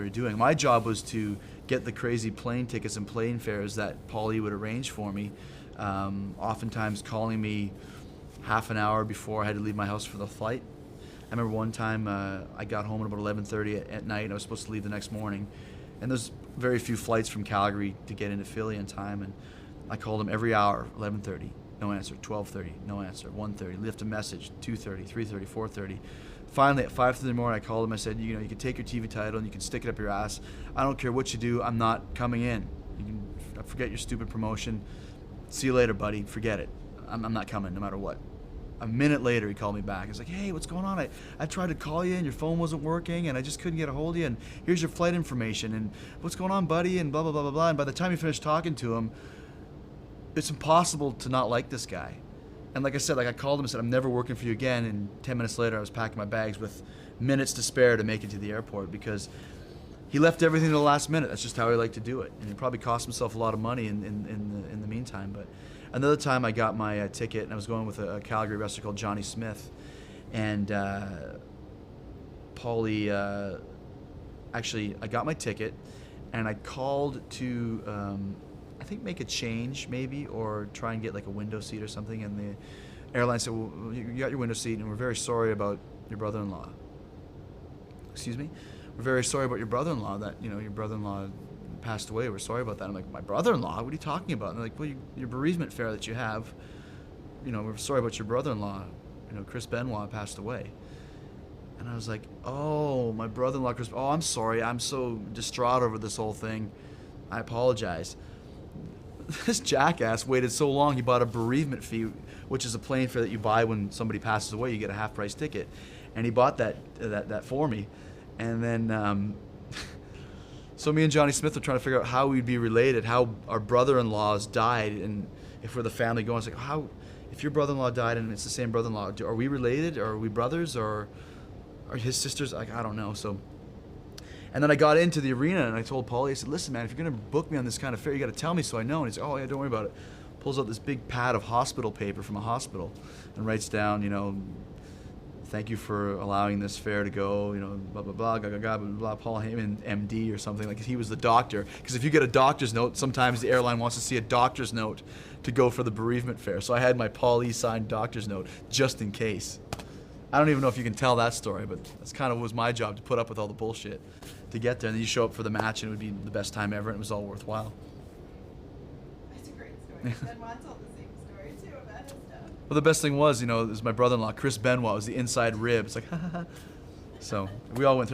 we were doing. My job was to get the crazy plane tickets and plane fares that Paulie would arrange for me, oftentimes calling me half an hour before I had to leave my house for the flight. I remember one time I got home at about 11:30 at night, and I was supposed to leave the next morning. And there's very few flights from Calgary to get into Philly in time, and I called him every hour, 11:30, no answer, 12:30, no answer, 1:30, left a message, 2:30, 3:30, 4:30. Finally, at 5:30 in the morning, I called him. I said, you know, you can take your TV title and you can stick it up your ass. I don't care what you do. I'm not coming in. You can forget your stupid promotion. See you later, buddy. Forget it. I'm not coming, no matter what. A minute later, he called me back. He's like, hey, what's going on? I tried to call you and your phone wasn't working and I just couldn't get a hold of you. And here's your flight information. And what's going on, buddy? And blah, blah, blah, blah, blah. And by the time you finish talking to him, it's impossible to not like this guy. And like I said, I called him and said, I'm never working for you again. And 10 minutes later, I was packing my bags with minutes to spare to make it to the airport because he left everything to the last minute. That's just how he liked to do it. And he probably cost himself a lot of money in the meantime. But another time I got my ticket, and I was going with a Calgary wrestler called Johnny Smith. And Paulie, actually, I got my ticket, and I called to I think make a change maybe, or try and get like a window seat or something, and the airline said, well, you got your window seat and we're very sorry about your brother-in-law. Excuse me? We're very sorry about your brother-in-law, that, you know, your brother-in-law passed away. We're sorry about that. I'm like, my brother-in-law? What are you talking about? And they're like, well, your bereavement fare that you have, you know, we're sorry about your brother-in-law. You know, Chris Benoit passed away. And I was like, oh, my brother-in-law, Chris, oh, I'm sorry. I'm so distraught over this whole thing. I apologize. This jackass waited so long, he bought a bereavement fee, which is a plane fare that you buy when somebody passes away. You get a half-price ticket. And he bought that for me. And then, so me and Johnny Smith were trying to figure out how we'd be related, how our brother-in-laws died, and if we're the family going. It's like, how, if your brother-in-law died and it's the same brother-in-law, are we related? Or are we brothers? Or are his sisters? Like, I don't know. So. And then I got into the arena and I told Paulie, I said, listen, man, if you're going to book me on this kind of fare, you got to tell me so I know. And he's like, oh, yeah, don't worry about it. Pulls out this big pad of hospital paper from a hospital and writes down, you know, thank you for allowing this fare to go, you know, blah, blah, blah, blah, blah, blah, blah, Paul Heyman, MD or something, like he was the doctor. Because if you get a doctor's note, sometimes the airline wants to see a doctor's note to go for the bereavement fare. So I had my Paulie signed doctor's note just in case. I don't even know if you can tell that story, but that's kind of was my job, to put up with all the bullshit to get there. And then you show up for the match and it would be the best time ever and it was all worthwhile. That's a great story. Benoit told the same story too about his stuff. Well, the best thing was, you know, it was my brother-in-law, Chris Benoit, was the inside rib. It's like, ha ha ha. So we all went through